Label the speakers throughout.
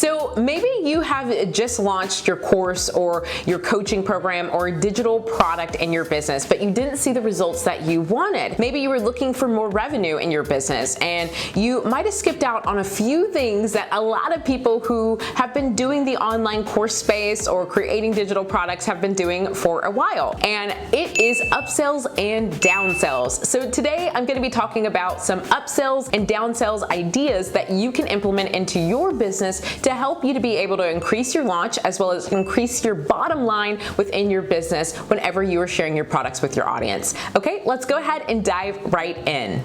Speaker 1: So maybe you have just launched your course or your coaching program or a digital product in your business, but you didn't see the results that you wanted. Maybe you were looking for more revenue in your business, and you might have skipped out on a few things that a lot of people who have been doing the online course space or creating digital products have been doing for a while. And it is upsells and downsells. So today I'm going to be talking about some upsells and downsells ideas that you can implement into your business to help you to be able to increase your launch as well as increase your bottom line within your business whenever you are sharing your products with your audience. Okay, let's go ahead and dive right in.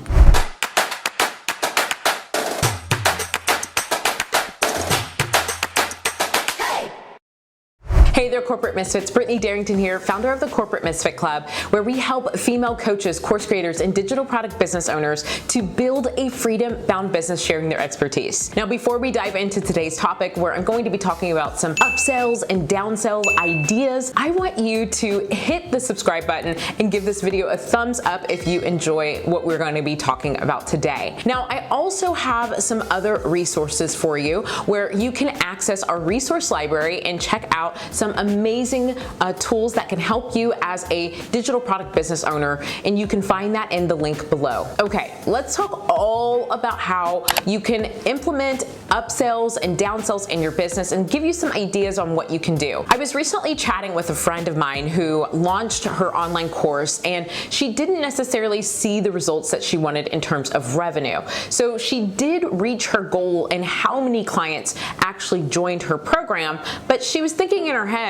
Speaker 1: Hey there, Corporate Misfits. Brittany Darrington here, founder of the Corporate Misfit Club, where we help female coaches, course creators, and digital product business owners to build a freedom-bound business sharing their expertise. Now, before we dive into today's topic, where I'm going to be talking about some upsells and downsells ideas, I want you to hit the subscribe button and give this video a thumbs up if you enjoy what we're going to be talking about today. Now, I also have some other resources for you where you can access our resource library and check out some amazing tools that can help you as a digital product business owner, and you can find that in the link below. Okay, let's talk all about how you can implement upsells and downsells in your business and give you some ideas on what you can do. I was recently chatting with a friend of mine who launched her online course, and she didn't necessarily see the results that she wanted in terms of revenue. So she did reach her goal in how many clients actually joined her program, but she was thinking in her head,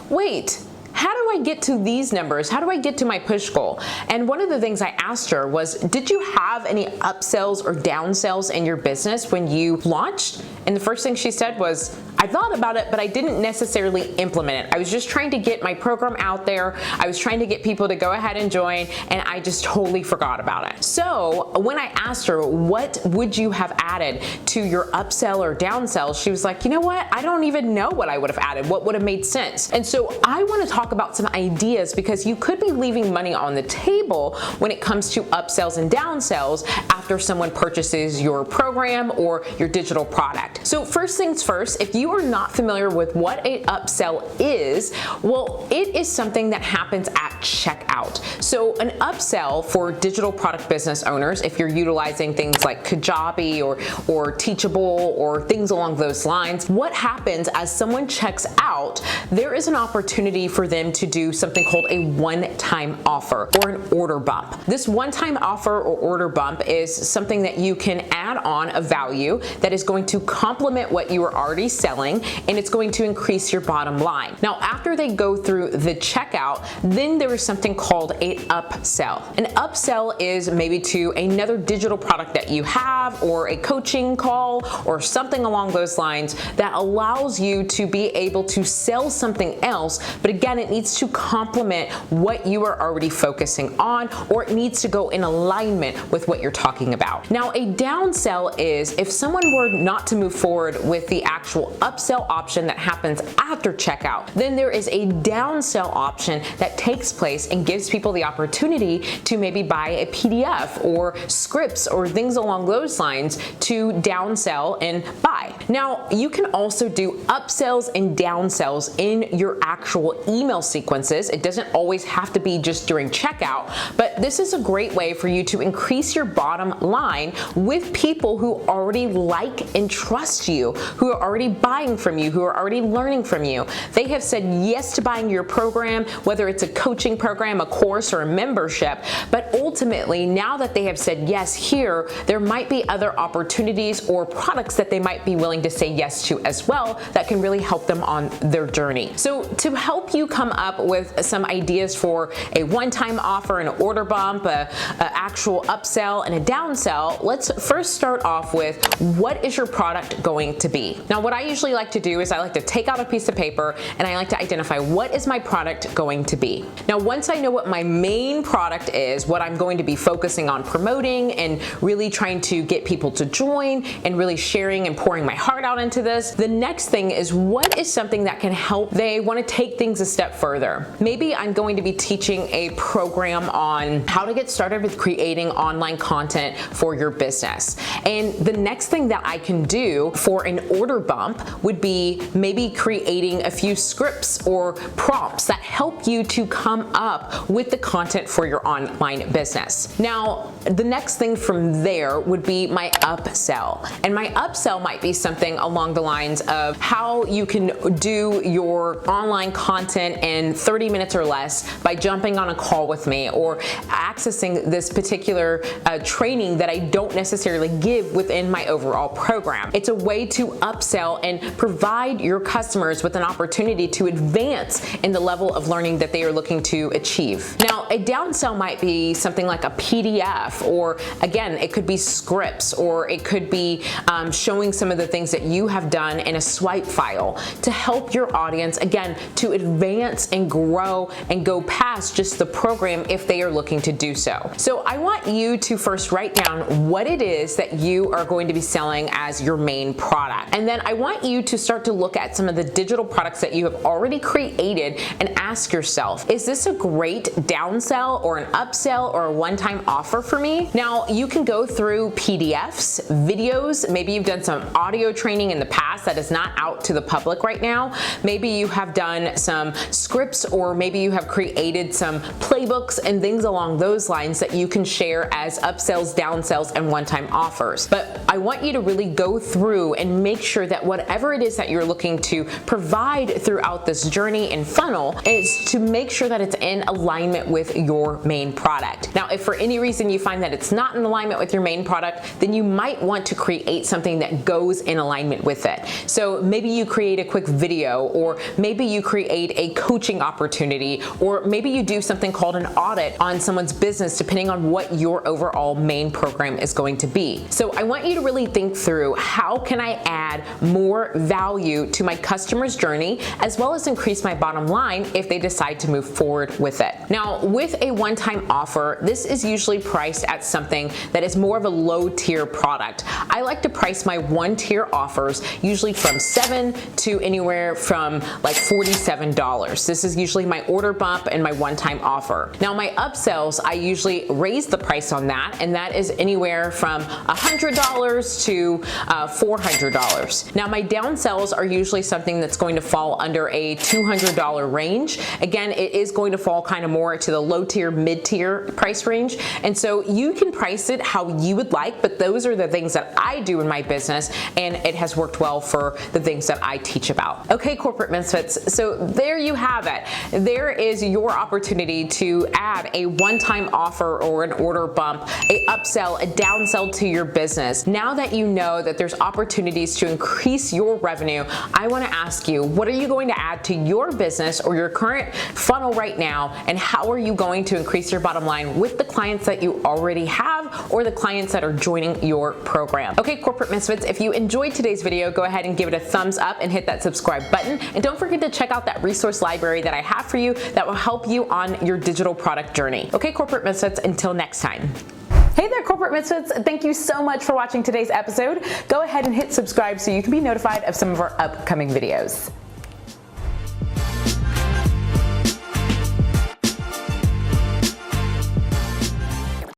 Speaker 1: wait, how do I get to these numbers? How do I get to my push goal? And one of the things I asked her was, did you have any upsells or downsells in your business when you launched? And the first thing she said was, I thought about it, but I didn't necessarily implement it. I was just trying to get my program out there. I was trying to get people to go ahead and join, and I just totally forgot about it. So when I asked her, what would you have added to your upsell or downsell? She was like, you know what? I don't even know what I would have added. What would have made sense? And so I want to talk about some ideas, because you could be leaving money on the table when it comes to upsells and downsells after someone purchases your program or your digital product. So first things first, if you are not familiar with what an upsell is, well, it is something that happens at checkout. So an upsell for digital product business owners, if you're utilizing things like Kajabi or Teachable or things along those lines, what happens as someone checks out, there is an opportunity for them to do something called a one-time offer or an order bump. This one-time offer or order bump is something that you can add on a value that is going to complement what you are already selling, and it's going to increase your bottom line. Now, after they go through the checkout, then there is something called an upsell. An upsell is maybe to another digital product that you have, or a coaching call, or something along those lines that allows you to be able to sell something else, but again, it needs to complement what you are already focusing on, or it needs to go in alignment with what you're talking about. Now, a downsell is if someone were not to move forward with the actual upsell option that happens after checkout, then there is a downsell option that takes place and gives people the opportunity to maybe buy a PDF or scripts or things along those lines to downsell and buy. Now, you can also do upsells and downsells in your actual email sequences. It doesn't always have to be just during checkout, but this is a great way for you to increase your bottom line with people who already like and trust you, who are already buying from you, who are already learning from you. They have said yes to buying your program, whether it's a coaching program, a course, or a membership, but ultimately, now that they have said yes here, there might be other opportunities or products that they might be willing to say yes to as well that can really help them on their journey. So to help you come up with some ideas for a one-time offer, an order bump, a actual upsell, and a downsell, let's first start off with, what is your product going to be? Now, what I usually like to do is I like to take out a piece of paper and I like to identify, what is my product going to be? Now, once I know what my main product is, what I'm going to be focusing on promoting and really trying to get people to join and really sharing and pouring my heart out into this, the next thing is, what is something that can help they want to take things a step further? further. Maybe I'm going to be teaching a program on how to get started with creating online content for your business. And the next thing that I can do for an order bump would be maybe creating a few scripts or prompts that help you to come up with the content for your online business. Now, the next thing from there would be my upsell. And my upsell might be something along the lines of how you can do your online content in 30 minutes or less by jumping on a call with me, or accessing this particular training that I don't necessarily give within my overall program. It's a way to upsell and provide your customers with an opportunity to advance in the level of learning that they are looking to achieve. Now, a downsell might be something like a PDF, or again, it could be scripts, or it could be showing some of the things that you have done in a swipe file to help your audience, again, to advance and grow and go past just the program if they are looking to do so. So I want you to first write down what it is that you are going to be selling as your main product. And then I want you to start to look at some of the digital products that you have already created and ask yourself, is this a great downsell or an upsell or a one-time offer for me? Now, you can go through PDFs, videos, maybe you've done some audio training in the past that is not out to the public right now. Maybe you have done some scripts, or maybe you have created some playbooks and things along those lines that you can share as upsells, downsells, and one-time offers. But I want you to really go through and make sure that whatever it is that you're looking to provide throughout this journey and funnel is to make sure that it's in alignment with your main product. Now, if for any reason you find that it's not in alignment with your main product, then you might want to create something that goes in alignment with it. So maybe you create a quick video, or maybe you create a coaching opportunity, or maybe you do something called an audit on someone's business, depending on what your overall main program is going to be. So I want you to really think through, how can I add more value to my customer's journey, as well as increase my bottom line if they decide to move forward with it. Now, with a one-time offer, this is usually priced at something that is more of a low tier product. I like to price my one-tier offers usually from $7 to anywhere from like $47. This is usually my order bump and my one-time offer. Now, my upsells, I usually raise the price on that, and that is anywhere from $100 to $400. Now, my downsells are usually something that's going to fall under a $200 range. Again, it is going to fall kind of more to the low tier, mid-tier price range. And so you can price it how you would like, but those are the things that I do in my business, and it has worked well for the things that I teach about. Okay, corporate misfits, so there you have it. There is your opportunity to add a one-time offer or an order bump, a upsell, a downsell to your business. Now that you know that there's opportunities to increase your revenue, I want to ask you, what are you going to add to your business or your current funnel right now, and how are you going to increase your bottom line with the clients that you already have or the clients that are joining your program? Okay, corporate misfits, if you enjoyed today's video, go ahead and give it a thumbs up and hit that subscribe button, and don't forget to check out that resource library that I have for you that will help you on your digital product journey. Okay, corporate misfits, until next time. Hey there, corporate misfits. Thank you so much for watching today's episode. Go ahead and hit subscribe so you can be notified of some of our upcoming videos.